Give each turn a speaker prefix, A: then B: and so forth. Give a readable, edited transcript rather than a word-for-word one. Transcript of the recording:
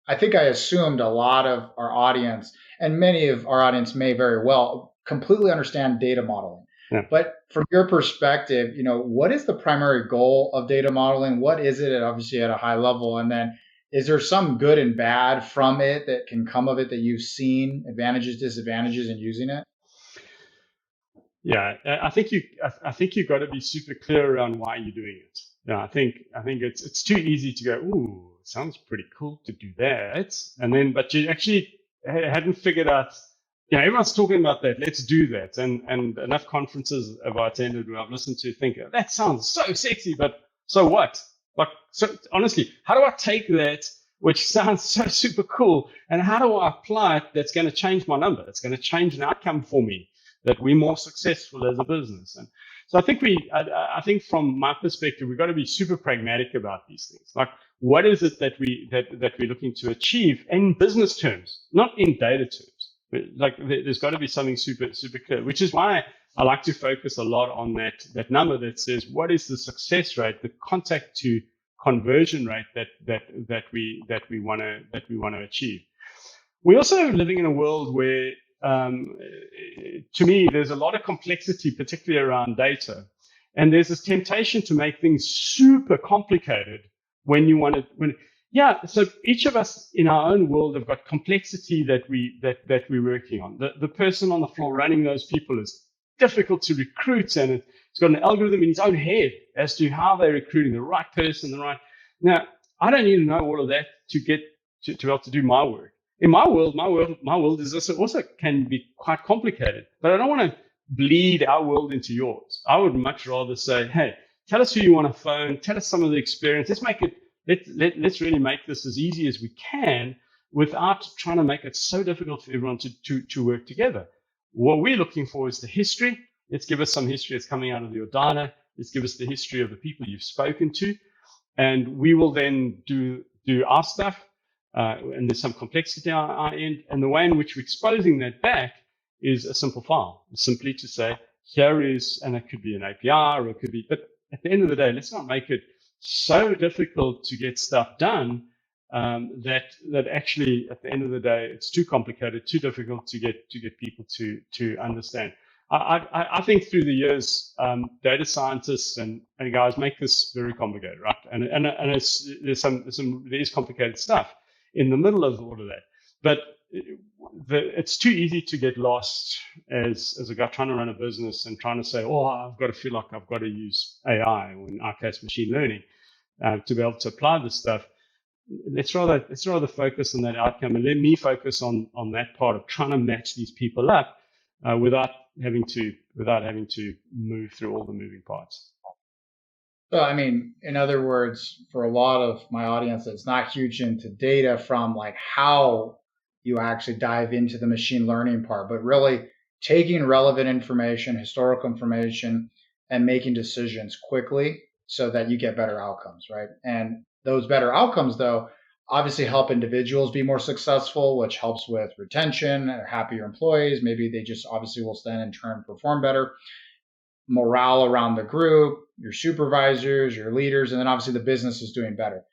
A: I think I assumed a lot of our audience and many of our audience may very well completely understand data modeling.
B: Yeah.
A: But from your perspective, what is the primary goal of data modeling? What is it, obviously at a high level? And then is there some good and bad from it that can come of it that you've seen, advantages, disadvantages in using it?
B: Yeah, I think you got to be super clear around why you're doing it. Yeah, I think it's too easy to go, ooh, sounds pretty cool to do that, and then but you actually hadn't figured out. Yeah, everyone's talking about that. Let's do that, and enough conferences have I attended where I've listened to think that sounds so sexy, but so what? Like, so honestly, how do I take that, which sounds so super cool, and how do I apply it? That's going to change my number. It's going to change an outcome for me, that we're more successful as a business. And so I think from my perspective, we've got to be super pragmatic about these things. Like, what is it that we're looking to achieve in business terms, not in data terms? Like, there's got to be something super clear, which is why I like to focus a lot on that number that says what is the success rate, the contact to conversion rate that we want to achieve. We're also living in a world where to me, there's a lot of complexity, particularly around data. And there's this temptation to make things super complicated when you want to, yeah, so each of us in our own world have got complexity that we're working on. The person on the floor running those people is difficult to recruit, and it's got an algorithm in his own head as to how they're recruiting the right person, the right. Now, I don't need to know all of that to get to be able to do my work. In my world is also can be quite complicated, but I don't want to bleed our world into yours. I would much rather say, hey, tell us who you want to phone, tell us some of the experience. Let's make it, let's really make this as easy as we can without trying to make it so difficult for everyone to work together. What we're looking for is the history. Let's give us some history that's coming out of your data. Let's give us the history of the people you've spoken to. And we will then do our stuff. And there's some complexity on our end. And the way in which we're exposing that back is a simple file. It's simply to say, here is, and it could be an API or it could be, but at the end of the day, let's not make it so difficult to get stuff done that actually at the end of the day, it's too complicated, too difficult to get people to understand. I think through the years, data scientists and guys make this very complicated, right? And there is complicated stuff in the middle of all of that. But it's too easy to get lost as a guy trying to run a business and trying to say, oh, I've got to feel like I've got to use AI, or in our case, machine learning, to be able to apply this stuff. Let's rather focus on that outcome, and let me focus on that part of trying to match these people up without having to move through all the moving parts.
A: So, I mean, in other words, for a lot of my audience that's not huge into data from like how you actually dive into the machine learning part, but really taking relevant information, historical information, and making decisions quickly so that you get better outcomes, right? And those better outcomes, though, obviously help individuals be more successful, which helps with retention or happier employees. Maybe they just obviously will then in turn perform better, morale around the group, your supervisors, your leaders, and then obviously the business is doing better.